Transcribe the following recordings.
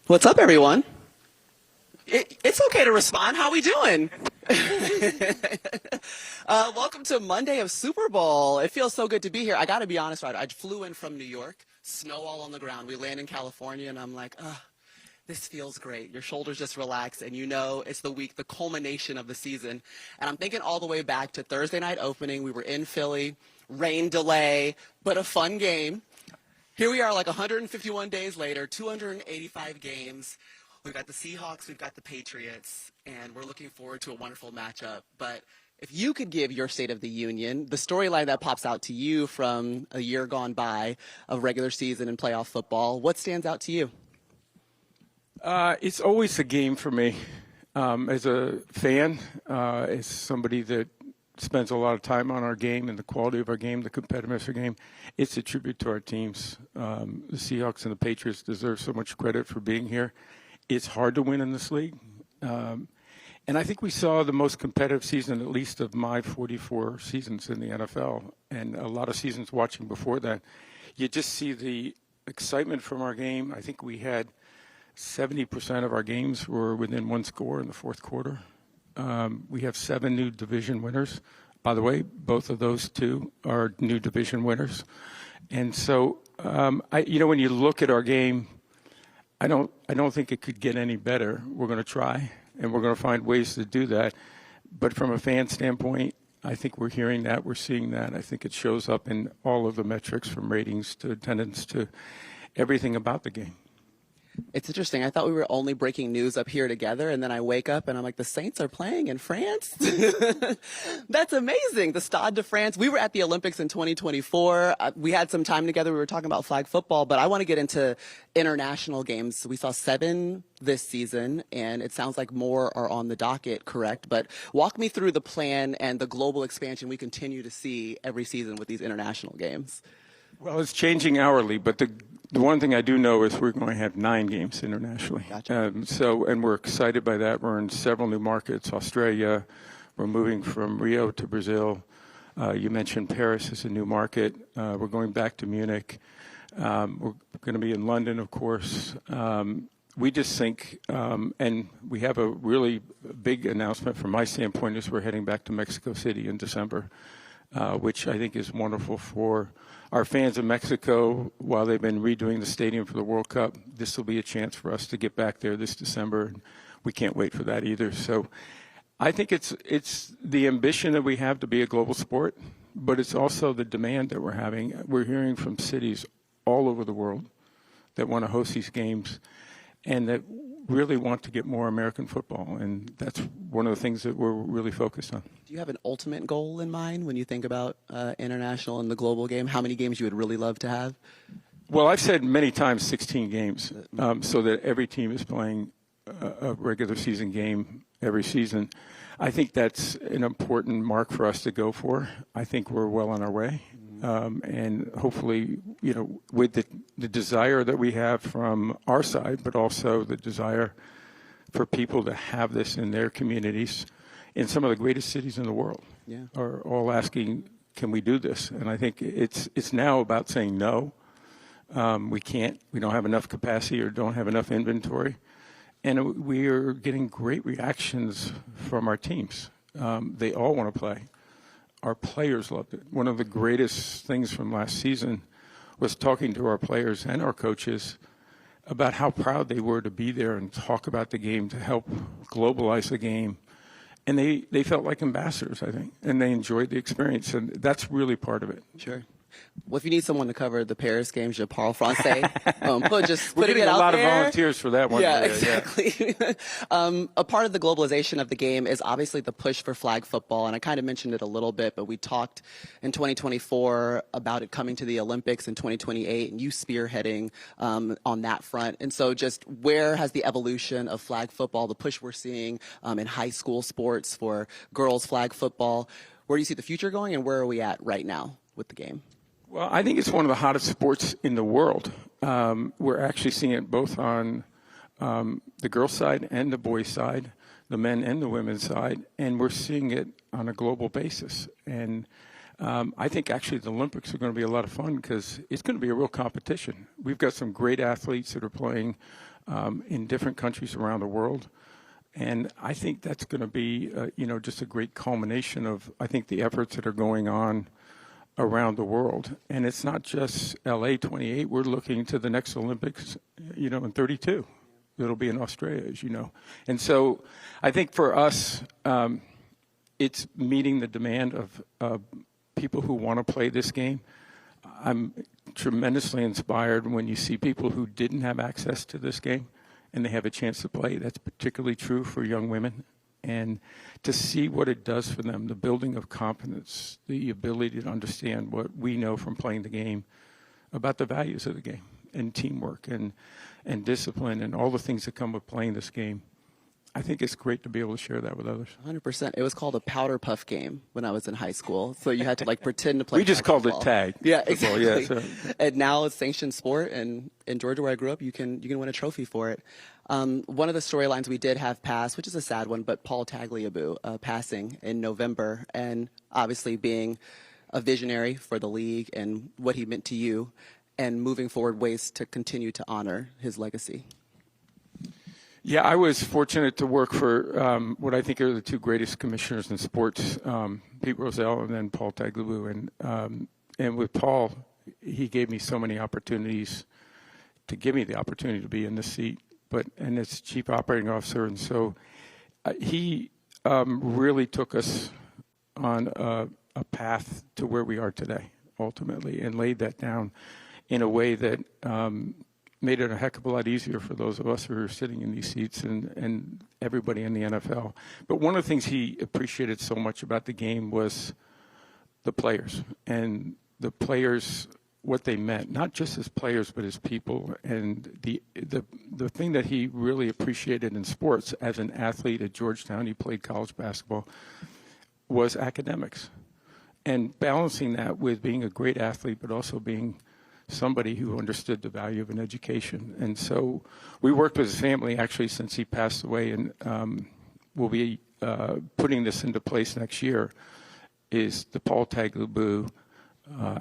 What's up, everyone? It's okay to respond. How we doing? Welcome to Monday of Super Bowl. It feels so good to be here. I got to be honest, right? I flew in from New York, snow all on the ground. We land in California, and I'm like, this feels great. Your shoulders just relax, and you know it's the week, the culmination of the season. And I'm thinking all the way back to Thursday night opening. We were in Philly, rain delay, but a fun game. Here we are like 151 days later, 285 games. We've got the Seahawks, we've got the Patriots, and we're looking forward to a wonderful matchup. But if you could give your State of the Union, the storyline that pops out to you from a year gone by of regular season and playoff football, what stands out to you? It's always a game for me. As a fan, as somebody that spends a lot of time on our game and the quality of our game, the competitiveness of our game, it's a tribute to our teams. The Seahawks and the Patriots deserve so much credit for being here. It's hard to win in this league. And I think we saw the most competitive season, at least of my 44 seasons in the NFL, and a lot of seasons watching before that. You just see the excitement from our game. I think we had 70% of our games were within one score in the fourth quarter. We have 7 new division winners. By the way, both of those two are new division winners. And so, when you look at our game, I don't think it could get any better. We're going to try, and we're going to find ways to do that. But from a fan standpoint, I think we're hearing that, we're seeing that. I think it shows up in all of the metrics, from ratings to attendance to everything about the game. It's interesting. I thought we were only breaking news up here together, and then I wake up and I'm like, the Saints are playing in France? That's amazing. The Stade de France. We were at the Olympics in 2024. We had some time together. We were talking about flag football, but I want to get into international games. We saw 7 this season, and it sounds like more are on the docket, correct? But walk me through the plan and the global expansion we continue to see every season with these international games. Well, it's changing hourly, but the one thing I do know is we're going to have 9 games internationally. Gotcha. And we're excited by that. We're in several new markets. Australia, we're moving from Rio to Brazil. You mentioned Paris is a new market. We're going back to Munich. We're going to be in London, of course. We just think, and we have a really big announcement from my standpoint, is we're heading back to Mexico City in December, which I think is wonderful for our fans in Mexico. While they've been redoing the stadium for the World Cup, this will be a chance for us to get back there this December, and we can't wait for that either. So I think it's the ambition that we have to be a global sport, but it's also the demand that we're having. We're hearing from cities all over the world that want to host these games and that really want to get more American football, and that's one of the things that we're really focused on. Do you have an ultimate goal in mind when you think about international and the global game? How many games you would really love to have? Well, I've said many times 16 games, so that every team is playing a regular season game every season. I think that's an important mark for us to go for. I think we're well on our way. And hopefully, with the desire that we have from our side, but also the desire for people to have this in their communities, in some of the greatest cities in the world, are all asking, can we do this? And I think it's now about saying no. We don't have enough capacity or don't have enough inventory. And we are getting great reactions from our teams. They all want to play. Our players loved it. One of the greatest things from last season was talking to our players and our coaches about how proud they were to be there and talk about the game, to help globalize the game. And they felt like ambassadors, I think, and they enjoyed the experience. And that's really part of it. Sure. Well, if you need someone to cover the Paris games, je parle français. Just we're putting getting it out a lot there. of volunteers for that one. Yeah, exactly. A part of the globalization of the game is obviously the push for flag football, and I kind of mentioned it a little bit, but we talked in 2024 about it coming to the Olympics in 2028, and you spearheading on that front. And so just where has the evolution of flag football, the push we're seeing in high school sports for girls flag football, where do you see the future going, and where are we at right now with the game? Well, I think it's one of the hottest sports in the world. We're actually seeing it both on the girls' side and the boys' side, the men and the women's side, and we're seeing it on a global basis. And I think actually the Olympics are going to be a lot of fun because it's going to be a real competition. We've got some great athletes that are playing in different countries around the world. And I think that's going to be, just a great culmination of, I think, the efforts that are going on around the world. And it's not just LA 28. We're looking to the next Olympics, in 32. It'll be in Australia, as you know. And so I think for us, it's meeting the demand of people who want to play this game. I'm tremendously inspired when you see people who didn't have access to this game and they have a chance to play. That's particularly true for young women. And to see what it does for them, the building of confidence, the ability to understand what we know from playing the game about the values of the game and teamwork and discipline and all the things that come with playing this game. I think it's great to be able to share that with others. 100%. It was called a powder puff game when I was in high school. So you had to pretend to play. We just called it tag. Yeah, exactly. Yeah, so. And now it's sanctioned sport. And in Georgia, where I grew up, you can win a trophy for it. One of the storylines we did have pass, which is a sad one, but Paul Tagliabue passing in November, and obviously being a visionary for the league and what he meant to you, and moving forward ways to continue to honor his legacy. Yeah, I was fortunate to work for what I think are the two greatest commissioners in sports, Pete Rozelle and then Paul Tagliabue. And with Paul, he gave me so many opportunities to give me the opportunity to be in this seat, and as chief operating officer. And so he really took us on a path to where we are today, ultimately, and laid that down in a way that made it a heck of a lot easier for those of us who are sitting in these seats and everybody in the NFL. But one of the things he appreciated so much about the game was the players, and the players, what they meant, not just as players, but as people. And the thing that he really appreciated in sports as an athlete at Georgetown, he played college basketball, was academics. And balancing that with being a great athlete, but also being somebody who understood the value of an education. And so we worked with his family, actually, since he passed away, and we'll be putting this into place next year, is the Paul Tagliabue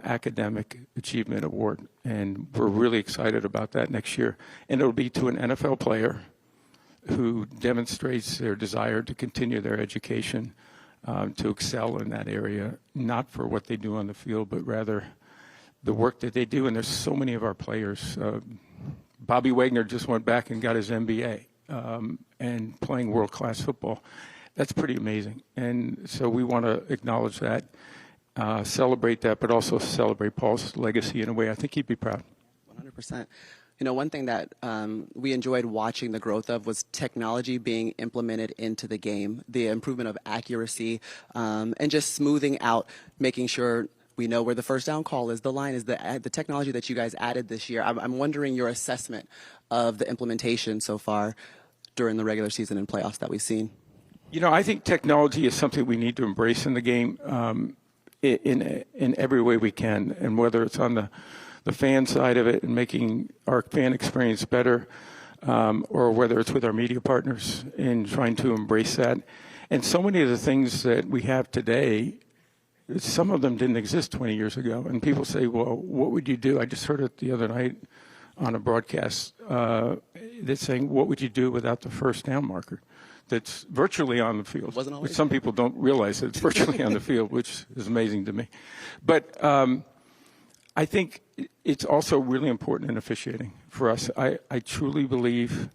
Academic Achievement Award. And we're really excited about that next year. And it'll be to an NFL player who demonstrates their desire to continue their education, to excel in that area, not for what they do on the field, but rather the work that they do. And there's so many of our players. Bobby Wagner just went back and got his MBA and playing world-class football. That's pretty amazing. And so we want to acknowledge that, celebrate that, but also celebrate Paul's legacy in a way I think he'd be proud. 100%. You know, one thing that we enjoyed watching the growth of was technology being implemented into the game, the improvement of accuracy, and just smoothing out, making sure we know where the first down call is, the line is, the technology that you guys added this year. I'm wondering your assessment of the implementation so far during the regular season and playoffs that we've seen. You know, I think technology is something we need to embrace in the game in every way we can, and whether it's on the fan side of it and making our fan experience better, or whether it's with our media partners in trying to embrace that. And so many of the things that we have today, some of them didn't exist 20 years ago. And people say, well, what would you do? I just heard it the other night on a broadcast that's saying, what would you do without the first down marker? That's virtually on the field. Wasn't always. Which some people don't realize that it's virtually on the field, which is amazing to me. But I think it's also really important in officiating for us. I truly believe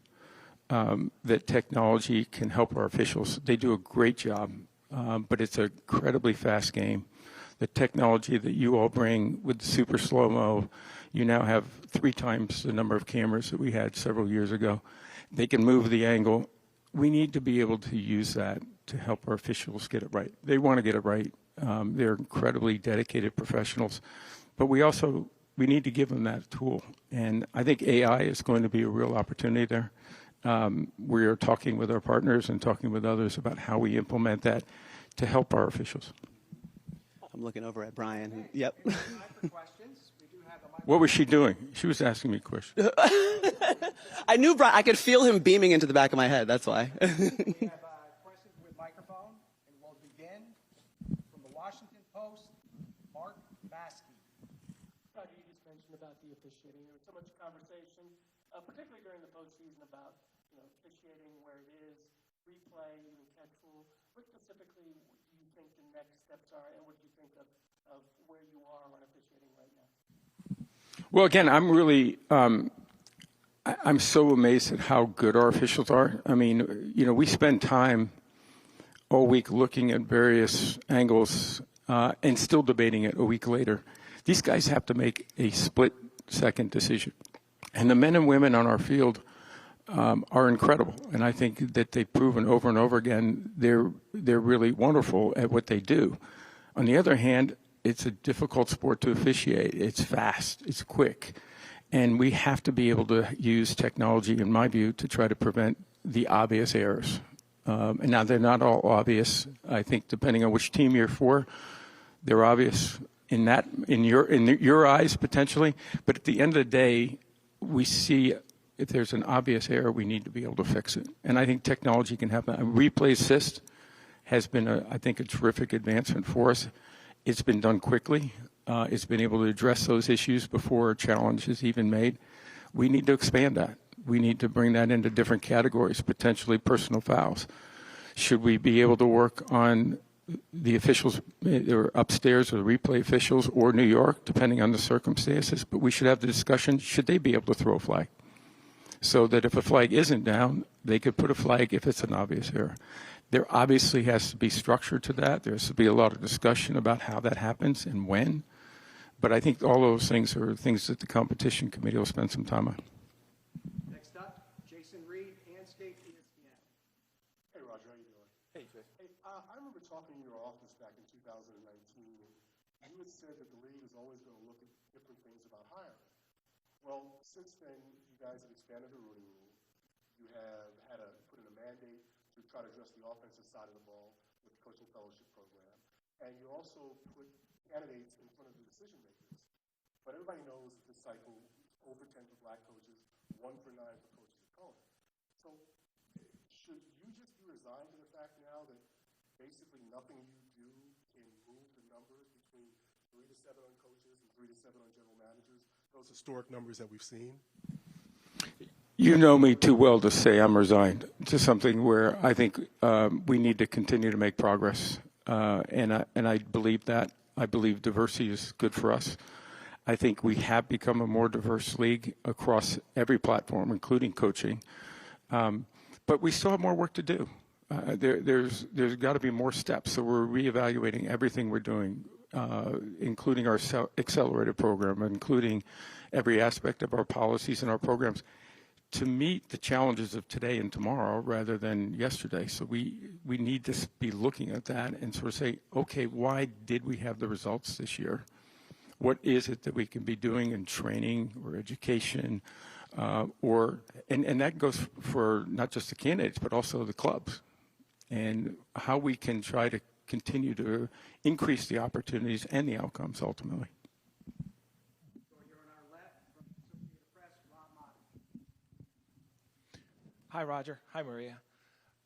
that technology can help our officials. They do a great job, but it's an incredibly fast game. The technology that you all bring with the super slow-mo, you now have 3 times the number of cameras that we had several years ago. They can move the angle. We need to be able to use that to help our officials get it right. They want to get it right. They're incredibly dedicated professionals. But we need to give them that tool. And I think AI is going to be a real opportunity there. We are talking with our partners and talking with others about how we implement that to help our officials. I'm looking over at Brian. Yep. What was she doing? She was asking me questions. I knew Brian. I could feel him beaming into the back of my head. That's why. We have questions with microphone, and we'll begin from the Washington Post, Mark Baskey. You just mentioned about the officiating. There was so much conversation particularly during the postseason, about officiating, where it is, replay, even catch rule. What specifically do you think the next steps are, and what do you think of where you are on officiating right now? Well, again, I'm so amazed at how good our officials are. I mean, we spend time all week looking at various angles and still debating it a week later. These guys have to make a split-second decision. And the men and women on our field are incredible. And I think that they've proven over and over again they're really wonderful at what they do. On the other hand, it's a difficult sport to officiate. It's fast. It's quick. And we have to be able to use technology, in my view, to try to prevent the obvious errors. And now they're not all obvious. I think depending on which team you're for, they're obvious in your eyes potentially. But at the end of the day, we see if there's an obvious error, we need to be able to fix it. And I think technology can help. Replay assist has been, I think, a terrific advancement for us. It's been done quickly. It's been able to address those issues before a challenge is even made. We need to expand that. We need to bring that into different categories, potentially personal fouls. Should we be able to work on the officials or upstairs or the replay officials or New York, depending on the circumstances? But we should have the discussion, should they be able to throw a flag? So that if a flag isn't down, they could put a flag if it's an obvious error. There obviously has to be structure to that. There has to be a lot of discussion about how that happens and when. But I think all those things are things that the competition committee will spend some time on. Next up, Jason Reed, Handscape, ESPN. Hey, Roger, how you doing? Hey, Jay. Hey, I remember talking in your office back in 2019. You had said that the league is always going to look at different things about hiring. Well, since then, you guys have expanded the Rooney Rule. You have had to put in a mandate to try to address the offensive side of the ball with the coaching fellowship program. And you also put candidates in front of the decision makers. But everybody knows that this cycle is over 10 for black coaches, 1 for 9 for coaches of color. So should you just be resigned to the fact now that basically nothing you do can move the numbers between 3 to 7 on coaches and 3 to 7 on general managers, those historic numbers that we've seen? You know me too well to say I'm resigned to something where I think we need to continue to make progress. And I believe that. I believe diversity is good for us. I think we have become a more diverse league across every platform, including coaching. But we still have more work to do. There's got to be more steps. So we're reevaluating everything we're doing, including our accelerated program, including every aspect of our policies and our programs, to meet the challenges of today and tomorrow rather than yesterday. So we need to be looking at that and sort of say, okay, why did we have the results this year? What is it that we can be doing in training or education, and that goes for not just the candidates, but also the clubs, and how we can try to continue to increase the opportunities and the outcomes ultimately. Hi, Roger. Hi, Maria.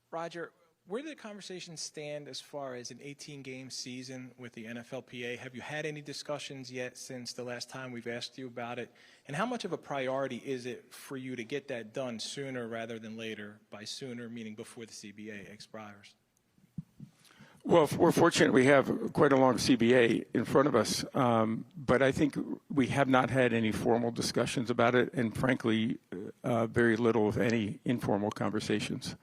Roger, where did the conversation stand as far as an 18-game season with the NFLPA? Have you had any discussions yet since the last time we've asked you about it? And how much of a priority is it for you to get that done sooner rather than later? By sooner, meaning before the CBA expires. Well, we're fortunate we have quite a long CBA in front of us, but I think we have not had any formal discussions about it, and frankly, very little, if any, informal conversations.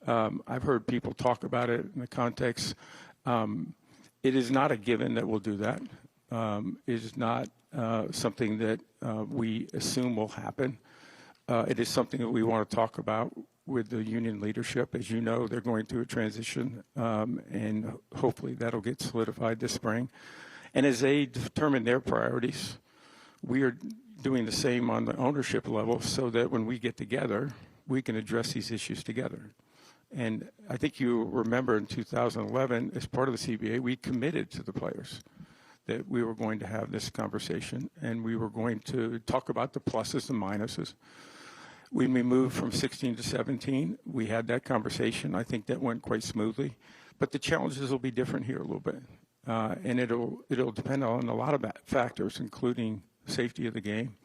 I've heard people talk about it in the context. It is not a given that we'll do that. It is not something that we assume will happen. It is something that we want to talk about with the union leadership. As you know, they're going through a transition, and hopefully that'll get solidified this spring. And as they determine their priorities, we are doing the same on the ownership level so that when we get together, we can address these issues together. And I think you remember in 2011, as part of the CBA, we committed to the players that we were going to have this conversation and we were going to talk about the pluses and minuses. When we moved from 16 to 17, we had that conversation. I think that went quite smoothly. But the challenges will be different here a little bit. And it'll depend on a lot of factors, including safety of the game,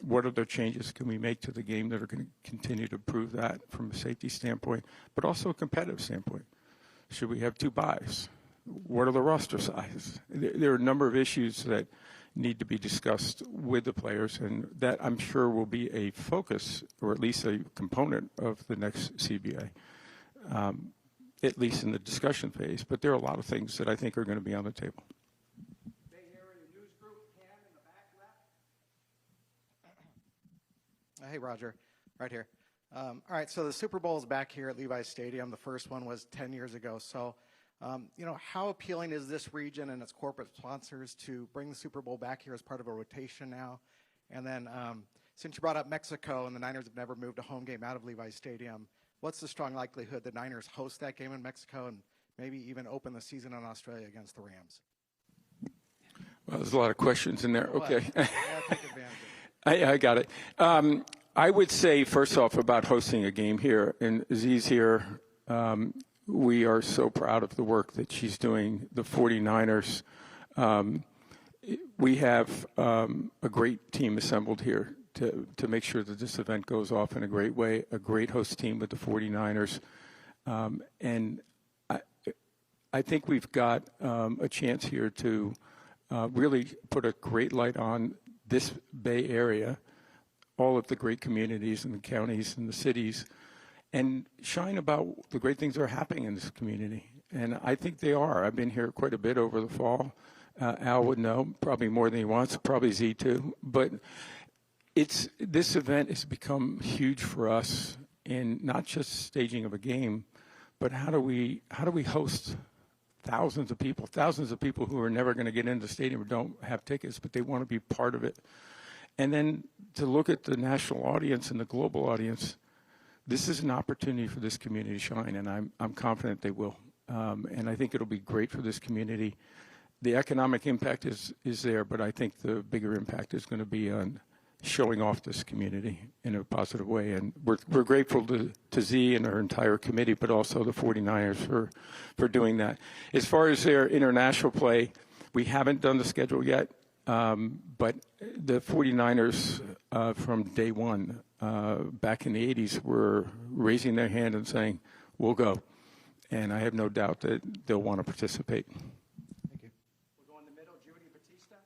What other changes can we make to the game that are going to continue to improve that from a safety standpoint, but also a competitive standpoint? Should we have 2 buys? What are the roster sizes? There are a number of issues that need to be discussed with the players, and that I'm sure will be a focus, or at least a component of the next CBA, at least in the discussion phase. But there are a lot of things that I think are going to be on the table. Bay Area News Group, Cam in the back left. Hey, Roger, right here. All right, so the Super Bowl is back here at Levi Stadium. The first one was 10 years ago. So, how appealing is this region and its corporate sponsors to bring the Super Bowl back here as part of a rotation now? And then, since you brought up Mexico and the Niners have never moved a home game out of Levi Stadium, what's the strong likelihood the Niners host that game in Mexico and maybe even open the season in Australia against the Rams? Well, there's a lot of questions in there. Okay. Yeah, take advantage of it. I got it. I would say, first off, about hosting a game here, and Z's here, we are so proud of the work that she's doing, the 49ers. We have a great team assembled here to make sure that this event goes off in a great way, a great host team with the 49ers. And I think we've got a chance here to really put a great light on this Bay Area, all of the great communities and the counties and the cities, and shine about the great things that are happening in this community. And I think they are. I've been here quite a bit over the fall. Al would know, probably more than he wants, probably Z too. But this event has become huge for us in not just staging of a game, but how do we host thousands of people who are never going to get into the stadium or don't have tickets, but they want to be part of it. And then to look at the national audience and the global audience, this is an opportunity for this community to shine, and I'm confident they will. And I think it'll be great for this community. The economic impact is there, but I think the bigger impact is going to be on showing off this community in a positive way. And we're grateful to Z and our entire committee, but also the 49ers for doing that. As far as their international play, we haven't done the schedule yet, but the 49ers from day one, back in the 80s, were raising their hand and saying, we'll go. And I have no doubt that they'll want to participate. Thank you. We'll go in the middle, Judy Batista.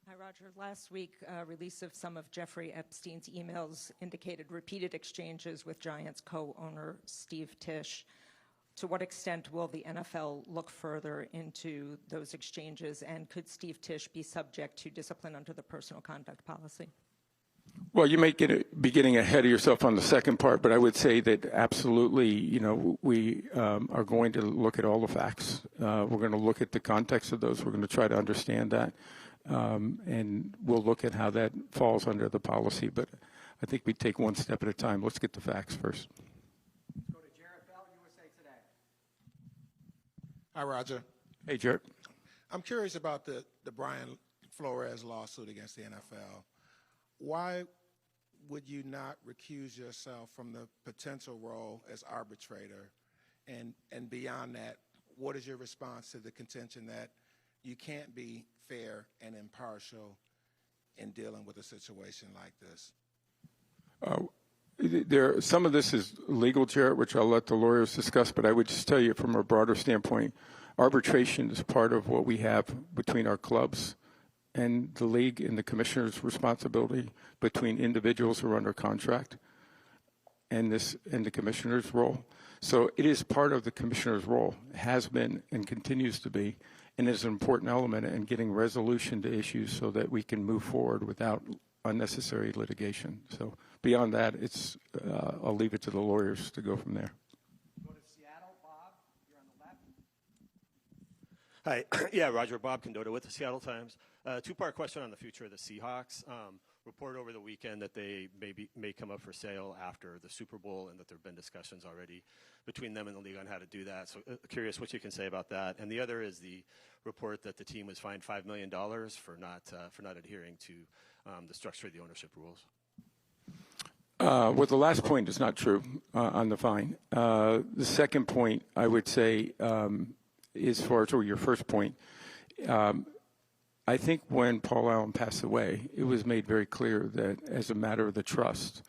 Hi, Roger. Last week, release of some of Jeffrey Epstein's emails indicated repeated exchanges with Giants co-owner Steve Tisch. To what extent will the NFL look further into those exchanges, and could Steve Tisch be subject to discipline under the personal conduct policy? Well, you may be getting ahead of yourself on the second part, but I would say that absolutely, we are going to look at all the facts. We're going to look at the context of those. We're going to try to understand that, and we'll look at how that falls under the policy. But I think we take one step at a time. Let's get the facts first. Let's go to Jarrett Bell, USA Today. Hi, Roger. Hey, Jared. I'm curious about the Brian Flores lawsuit against the NFL. Why would you not recuse yourself from the potential role as arbitrator? And beyond that, what is your response to the contention that you can't be fair and impartial in dealing with a situation like this? Some of this is legal, Jarrett, which I'll let the lawyers discuss, but I would just tell you from a broader standpoint, arbitration is part of what we have between our clubs and the league and the commissioner's responsibility between individuals who are under contract and the commissioner's role. So it is part of the commissioner's role, has been and continues to be, and is an important element in getting resolution to issues so that we can move forward without unnecessary litigation. So beyond that, I'll leave it to the lawyers to go from there. Go to Seattle, Bob. You're on the left. Hi. Yeah, Roger. Bob Condotta with the Seattle Times. Two-part question on the future of the Seahawks. Report over the weekend that they may come up for sale after the Super Bowl, and that there have been discussions already between them and the league on how to do that. So curious what you can say about that. And the other is the report that the team was fined $5 million for not adhering to the structure of the ownership rules. Well, the last point is not true on the fine. The second point, I would say, as far as your first point, I think when Paul Allen passed away, it was made very clear that as a matter of the trust,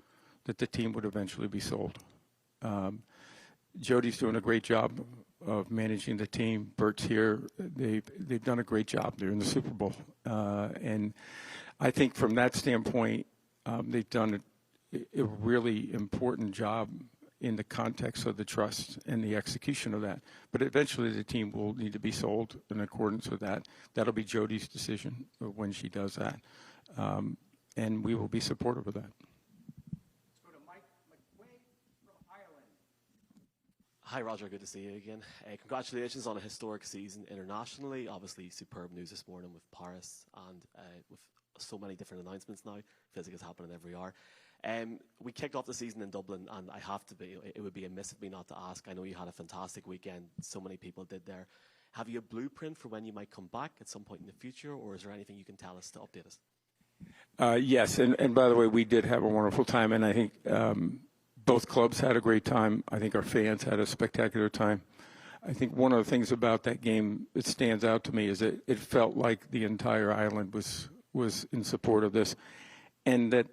that the team would eventually be sold. Jody's doing a great job of managing the team. Bert's here. They've done a great job. They're in the Super Bowl. And I think from that standpoint, they've done a really important job in the context of the trust and the execution of that. But eventually the team will need to be sold in accordance with that. That'll be Jody's decision when she does that. And we will be supportive of that. Let's go to Mike McQuaid from Ireland. Hi, Roger. Good to see you again. Congratulations on a historic season internationally. Obviously, superb news this morning with Paris and with so many different announcements now. Feels like it's happening every hour. We kicked off the season in Dublin, and it would be amiss of me not to ask. I know you had a fantastic weekend. So many people did there. Have you a blueprint for when you might come back at some point in the future, or is there anything you can tell us to update us? Yes, and by the way, we did have a wonderful time, and I think both clubs had a great time. I think our fans had a spectacular time. I think one of the things about that game that stands out to me is that it felt like the entire island was in support of this, and that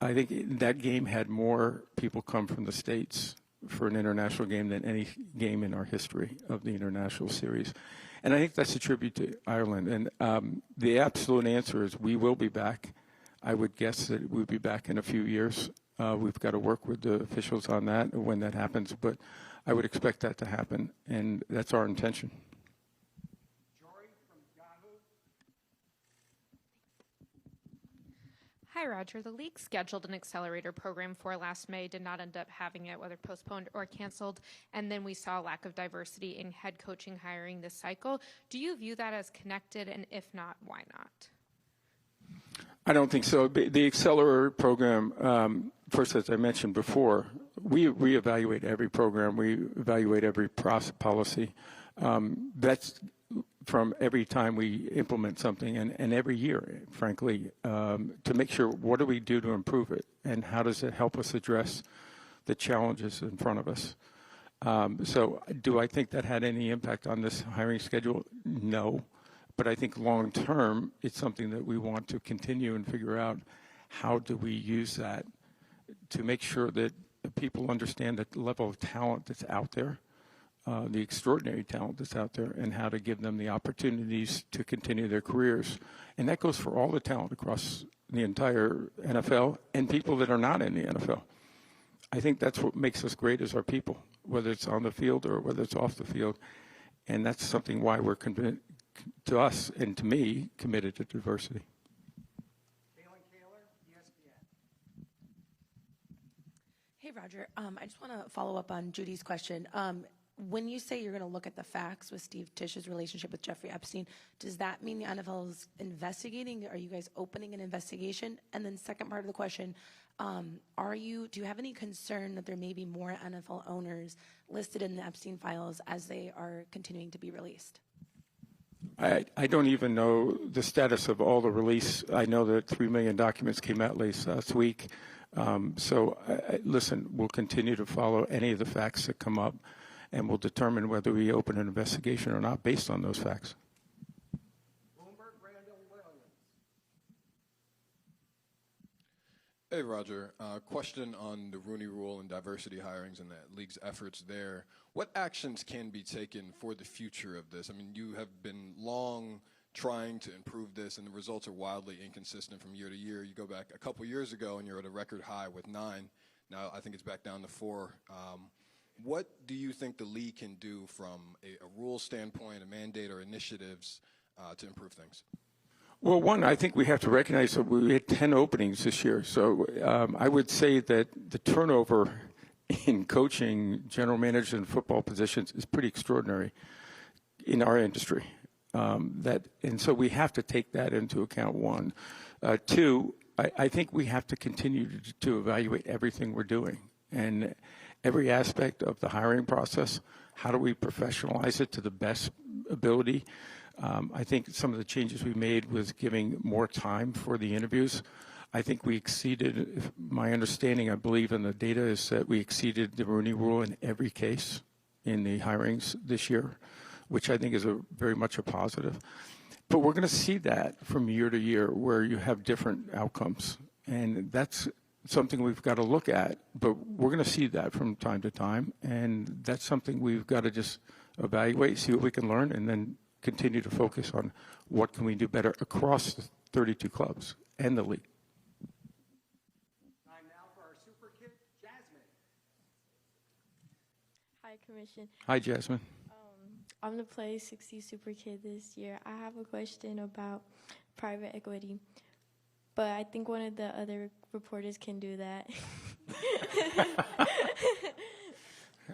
I think that game had more people come from the States for an international game than any game in our history of the international series. And I think that's a tribute to Ireland. And the absolute answer is we will be back. I would guess that we'll be back in a few years. We've got to work with the officials on that when that happens. But I would expect that to happen, and that's our intention. Jory from Yahoo. Hi, Roger. The league scheduled an accelerator program for last May, did not end up having it, whether postponed or canceled. And then we saw a lack of diversity in head coaching hiring this cycle. Do you view that as connected? And if not, why not? I don't think so. The accelerator program, first, as I mentioned before, we reevaluate every program. We evaluate every policy. That's from every time we implement something and every year, frankly, to make sure what do we do to improve it and how does it help us address the challenges in front of us. So do I think that had any impact on this hiring schedule? No. But I think long term, it's something that we want to continue and figure out how do we use that to make sure that people understand the level of talent that's out there, the extraordinary talent that's out there, and how to give them the opportunities to continue their careers. And that goes for all the talent across the entire NFL and people that are not in the NFL. I think that's what makes us great as our people, whether it's on the field or whether it's off the field. And that's something why we're to us and to me, committed to diversity. Hey, Roger. I just want to follow up on Judy's question. When you say you're going to look at the facts with Steve Tish's relationship with Jeffrey Epstein, does that mean the NFL is investigating? Are you guys opening an investigation? And then second part of the question, do you have any concern that there may be more NFL owners listed in the Epstein files as they are continuing to be released? I don't even know the status of all the release. I know that 3 million documents came out last week. Listen, we'll continue to follow any of the facts that come up, and we'll determine whether we open an investigation or not based on those facts. Hey, Roger. Question on the Rooney Rule and diversity hirings and the league's efforts there. What actions can be taken for the future of this? I mean, you have been long trying to improve this, and the results are wildly inconsistent from year to year. You go back a couple years ago, and you're at a record high with 9. Now I think it's back down to 4. What do you think the league can do from a rule standpoint, a mandate, or initiatives to improve things? Well, one, I think we have to recognize that we had 10 openings this year. So I would say that the turnover in coaching, general managers, and football positions is pretty extraordinary in our industry. And so we have to take that into account, one. Two, I think we have to continue to evaluate everything we're doing and every aspect of the hiring process. How do we professionalize it to the best ability? I think some of the changes we made was giving more time for the interviews. I think we exceeded, my understanding, I believe in the data, is that we exceeded the Rooney Rule in every case in the hirings this year, which I think is very much a positive. But we're going to see that from year to year where you have different outcomes. And that's something we've got to look at. But we're going to see that from time to time. And that's something we've got to just evaluate, see what we can learn, and then continue to focus on what can we do better across the 32 clubs and the league. Time now for our super kid, Jasmine. Hi, Commission. Hi, Jasmine. I'm the Play 60 Super Kid this year. I have a question about private equity, but I think one of the other reporters can do that.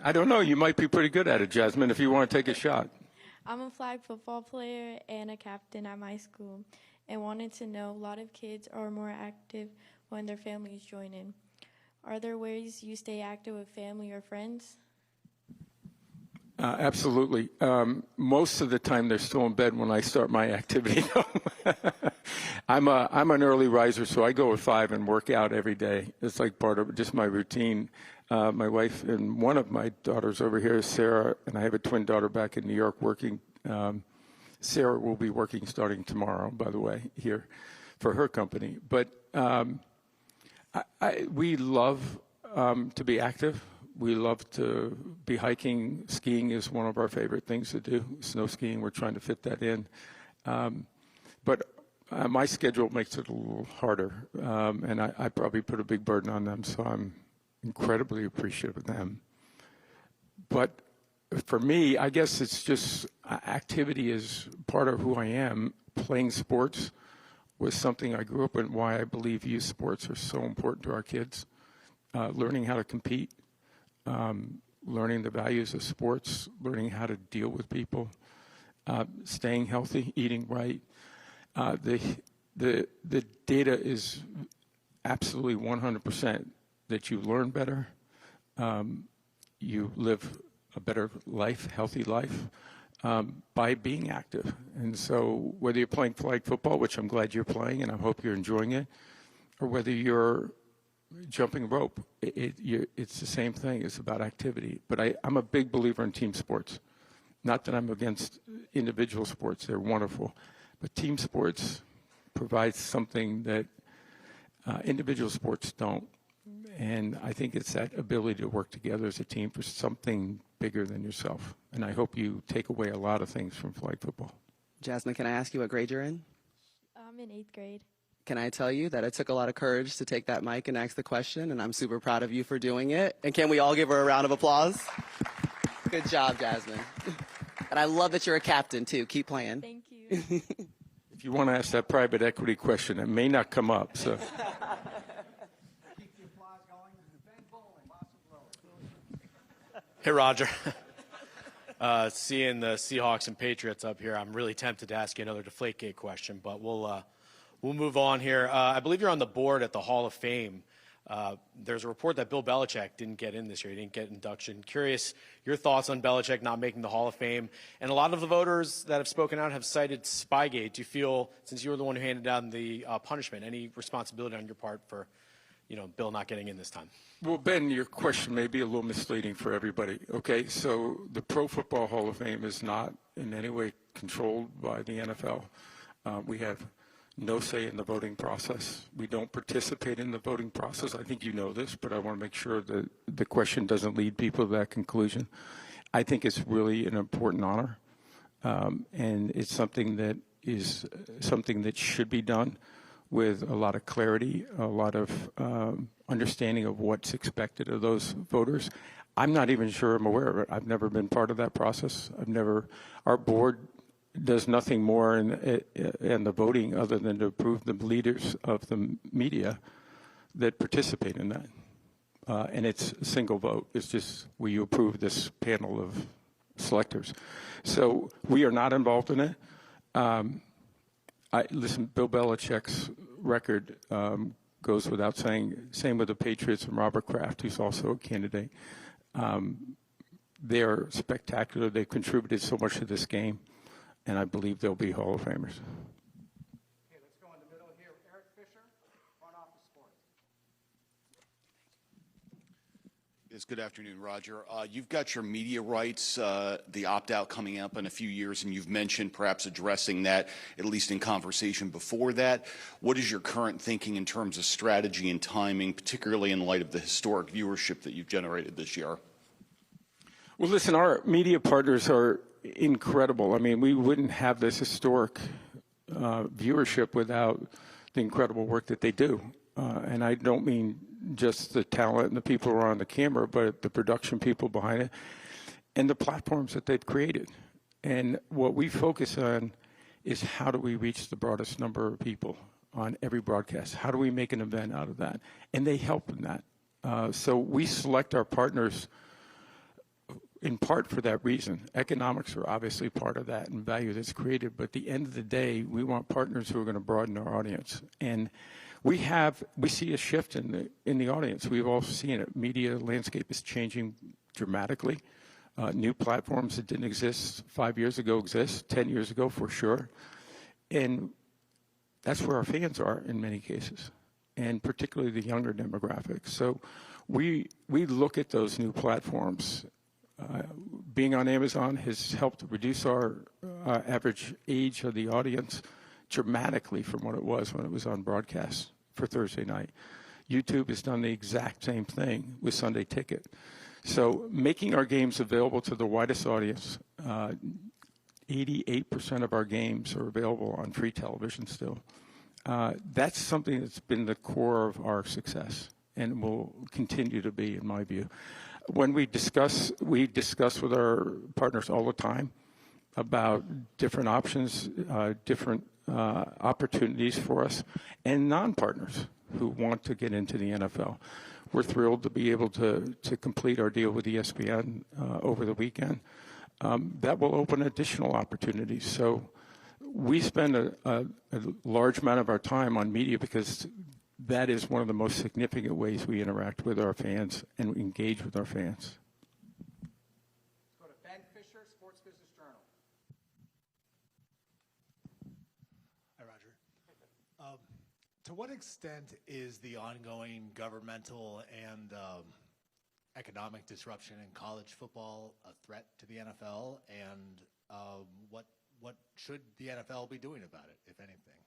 I don't know. You might be pretty good at it, Jasmine, if you want to take a shot. I'm a flag football player and a captain at my school, and wanted to know, a lot of kids are more active when their families join in. Are there ways you stay active with family or friends? Absolutely. Most of the time they're still in bed when I start my activity. I'm an early riser, so I go at 5 and work out every day. It's like part of just my routine. My wife and one of my daughters over here is Sarah, and I have a twin daughter back in New York working. Sarah will be working starting tomorrow, by the way, here for her company. But we love to be active. We love to be hiking. Skiing is one of our favorite things to do. Snow skiing, we're trying to fit that in. But my schedule makes it a little harder, and I probably put a big burden on them, so I'm incredibly appreciative of them. But for me, I guess it's just activity is part of who I am. Playing sports was something I grew up in, why I believe youth sports are so important to our kids. Learning how to compete. Learning the values of sports, learning how to deal with people, staying healthy, eating right. The data is absolutely 100% that you learn better, you live a better life, healthy life, by being active. And so whether you're playing flag football, which I'm glad you're playing and I hope you're enjoying it, or whether you're jumping rope, it's the same thing. It's about activity. But I'm a big believer in team sports. Not that I'm against individual sports. They're wonderful. But team sports provides something that individual sports don't. And I think it's that ability to work together as a team for something bigger than yourself. And I hope you take away a lot of things from flag football. Jasmine, can I ask you what grade you're in? I'm in 8th grade. Can I tell you that it took a lot of courage to take that mic and ask the question, and I'm super proud of you for doing it. And can we all give her a round of applause? Good job, Jasmine. And I love that you're a captain, too. Keep playing. Thank you. If you want to ask that private equity question, it may not come up. So. Keep the applause going. Ben Bowling, Boston Globe. Hey, Roger. Seeing the Seahawks and Patriots up here, I'm really tempted to ask you another Deflategate question, but we'll move on here. I believe you're on the board at the Hall of Fame. There's a report that Bill Belichick didn't get in this year. He didn't get induction. Curious your thoughts on Belichick not making the Hall of Fame. And a lot of the voters that have spoken out have cited Spygate. Do you feel, since you were the one who handed down the punishment, any responsibility on your part for, Bill not getting in this time? Well, Ben, your question may be a little misleading for everybody. Okay, so the Pro Football Hall of Fame is not in any way controlled by the NFL. We have no say in the voting process. We don't participate in the voting process. I think you know this, but I want to make sure that the question doesn't lead people to that conclusion. I think it's really an important honor, and it's something that should be done with a lot of clarity, a lot of understanding of what's expected of those voters. I'm not even sure I'm aware of it. I've never been part of that process. Our board does nothing more in the voting other than to approve the leaders of the media that participate in that. And it's a single vote. It's just, will you approve this panel of selectors? So we are not involved in it. Listen, Bill Belichick's record goes without saying. Same with the Patriots and Robert Kraft, who's also a candidate. They're spectacular. They've contributed so much to this game. And I believe they'll be Hall of Famers. Okay, let's go in the middle here. Eric Fisher, front office sports. Yes, good afternoon, Roger. You've got your media rights, the opt-out coming up in a few years, and you've mentioned perhaps addressing that, at least in conversation before that. What is your current thinking in terms of strategy and timing, particularly in light of the historic viewership that you've generated this year? Well, listen, our media partners are incredible. I mean, we wouldn't have this historic viewership without the incredible work that they do. And I don't mean just the talent and the people who are on the camera, but the production people behind it and the platforms that they've created. And what we focus on is how do we reach the broadest number of people on every broadcast? How do we make an event out of that? And they help in that. So we select our partners in part for that reason. Economics are obviously part of that and value that's created, but at the end of the day, we want partners who are going to broaden our audience. And we see a shift in the audience. We've all seen it. Media landscape is changing dramatically. New platforms that didn't exist 5 years ago exist, 10 years ago for sure. And that's where our fans are in many cases, and particularly the younger demographics. So we look at those new platforms. Being on Amazon has helped reduce our average age of the audience dramatically from what it was when it was on broadcast for Thursday night. YouTube has done the exact same thing with Sunday Ticket. So making our games available to the widest audience, 88% of our games are available on free television still. That's something that's been the core of our success and will continue to be, in my view. When we discuss with our partners all the time about different options, different opportunities for us, and non-partners who want to get into the NFL. We're thrilled to be able to complete our deal with ESPN over the weekend. That will open additional opportunities. So we spend a large amount of our time on media because that is one of the most significant ways we interact with our fans and engage with our fans. Let's go to Ben Fisher, Sports Business Journal. Hi, Roger. To what extent is the ongoing governmental and economic disruption in college football a threat to the NFL, and what should the NFL be doing about it, if anything?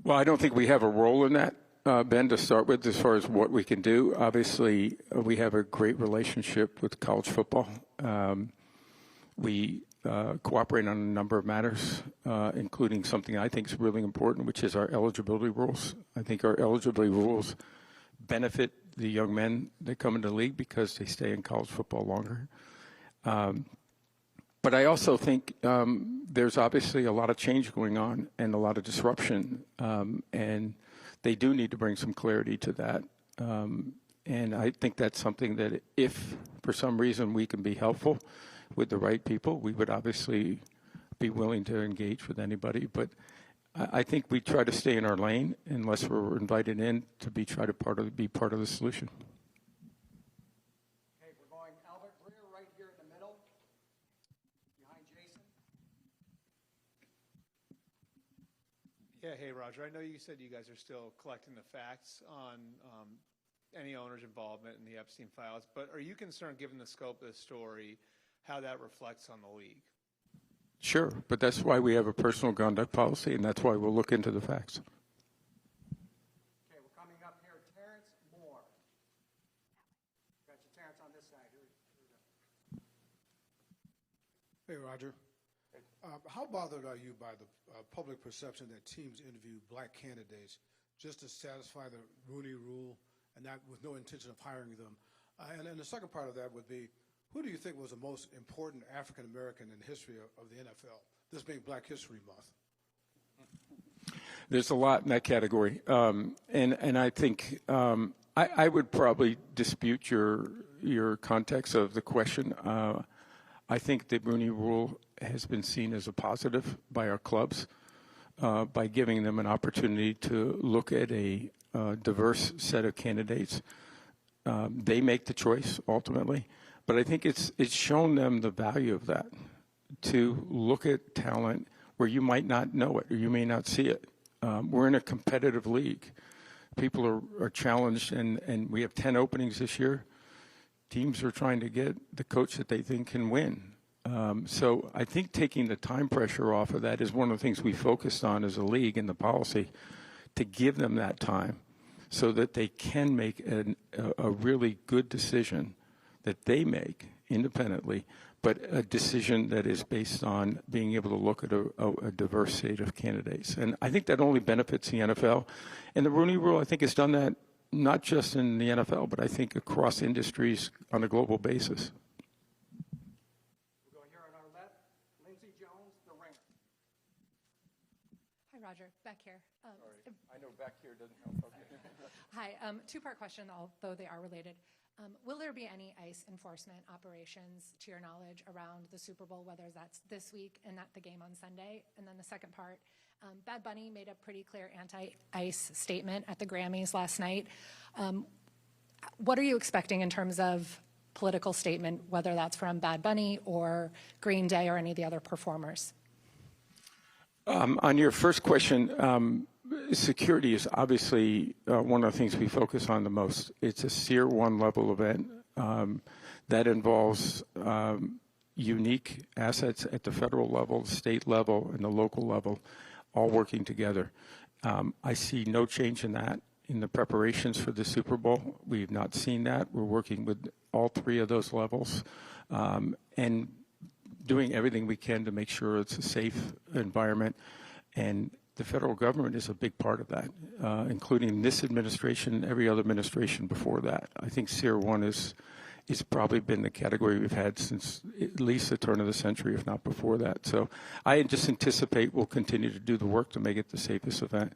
Well, I don't think we have a role in that, Ben, to start with, as far as what we can do. Obviously, we have a great relationship with college football. We cooperate on a number of matters, including something I think is really important, which is our eligibility rules. I think our eligibility rules benefit the young men that come into the league because they stay in college football longer. But I also think there's obviously a lot of change going on and a lot of disruption, and they do need to bring some clarity to that. And I think that's something that if for some reason we can be helpful with the right people, we would obviously be willing to engage with anybody. But I think we try to stay in our lane unless we're invited in to be part of the solution. Okay, we're going Albert Greer right here in the middle, behind Jason. Yeah, hey, Roger. I know you said you guys are still collecting the facts on any owner's involvement in the Epstein files, but are you concerned, given the scope of the story, how that reflects on the league? Sure, but that's why we have a personal conduct policy, and that's why we'll look into the facts. Okay, we're coming up here. Terrence Moore. Got you, Terrence, on this side. Here we go. Hey, Roger. How bothered are you by the public perception that teams interview black candidates just to satisfy the Rooney Rule and not with no intention of hiring them? And then the second part of that would be, who do you think was the most important African American in the history of the NFL, this being Black History Month? There's a lot in that category. And I think I would probably dispute your context of the question. I think the Rooney Rule has been seen as a positive by our clubs by giving them an opportunity to look at a diverse set of candidates. They make the choice ultimately. But I think it's shown them the value of that, to look at talent where you might not know it or you may not see it. We're in a competitive league. People are challenged, and we have 10 openings this year. teams are trying to get the coach that they think can win. So I think taking the time pressure off of that is one of the things we focused on as a league in the policy, to give them that time so that they can make a really good decision that they make independently, but a decision that is based on being able to look at a diverse slate of candidates. And I think that only benefits the NFL. And the Rooney Rule, I think, has done that not just in the NFL, but I think across industries on a global basis. We'll go here on our left, Lindsey Jones, the ringer. Hi, Roger. Back here. Sorry, I know back here doesn't help. Hi. Two-part question, although they are related. Will there be any ICE enforcement operations, to your knowledge, around the Super Bowl, whether that's this week and not the game on Sunday? And then the second part, Bad Bunny made a pretty clear anti-ICE statement at the Grammys last night. What are you expecting in terms of political statement, whether that's from Bad Bunny or Green Day or any of the other performers? On your first question, security is obviously one of the things we focus on the most. It's a Tier 1 level event that involves unique assets at the federal level, state level, and the local level, all working together. I see no change in that in the preparations for the Super Bowl. We've not seen that. We're working with all three of those levels and doing everything we can to make sure it's a safe environment. And the federal government is a big part of that, including this administration and every other administration before that. I think Tier 1 is probably been the category we've had since at least the turn of the century, if not before that. So I just anticipate we'll continue to do the work to make it the safest event.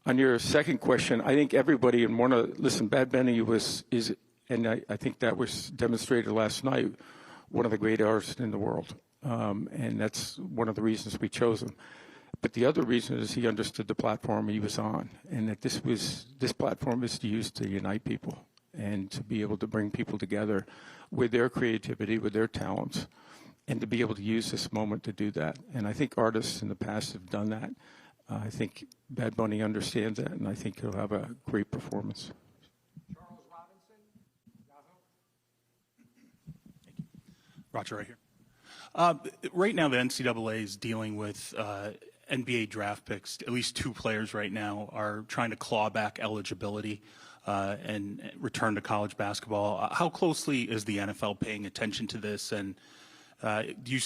On your second question, I think everybody listen, Bad Bunny is, and I think that was demonstrated last night, one of the great artists in the world. And that's one of the reasons we chose him. But the other reason is he understood the platform he was on, and that this platform is used to unite people and to be able to bring people together with their creativity, with their talents, and to be able to use this moment to do that. And I think artists in the past have done that. I think Bad Bunny understands that, and I think he'll have a great performance. Charles Robinson, Yahoo. Roger, right here. Right now, the NCAA is dealing with NBA draft picks. At least two players right now are trying to claw back eligibility and return to college basketball. How closely is the NFL paying attention to this? And do you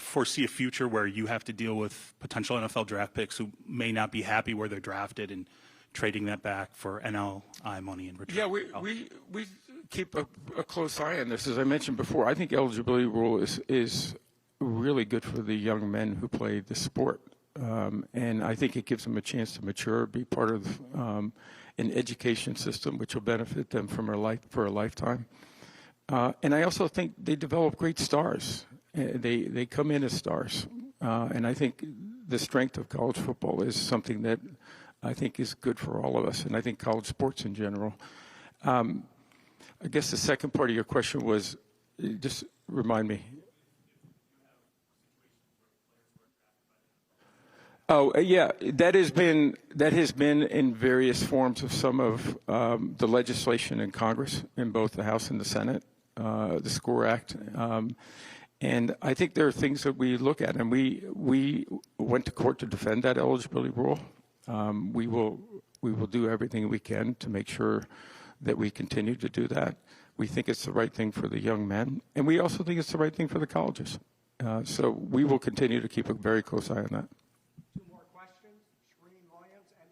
foresee a future where you have to deal with potential NFL draft picks who may not be happy where they're drafted and trading that back for NLI money in return? Yeah, we keep a close eye on this. As I mentioned before, I think eligibility rule is really good for the young men who play the sport. And I think it gives them a chance to mature, be part of an education system which will benefit them for a lifetime. And I also think they develop great stars. They come in as stars. And I think the strength of college football is something that I think is good for all of us, and I think college sports in general. I guess the second part of your question was, just remind me. Oh, yeah, that has been in various forms of some of the legislation in Congress, in both the House and the Senate, the SCORE Act. And I think there are things that we look at, and we went to court to defend that eligibility rule. We will do everything we can to make sure that we continue to do that. We think it's the right thing for the young men, and we also think it's the right thing for the colleges. So we will continue to keep a very close eye on that.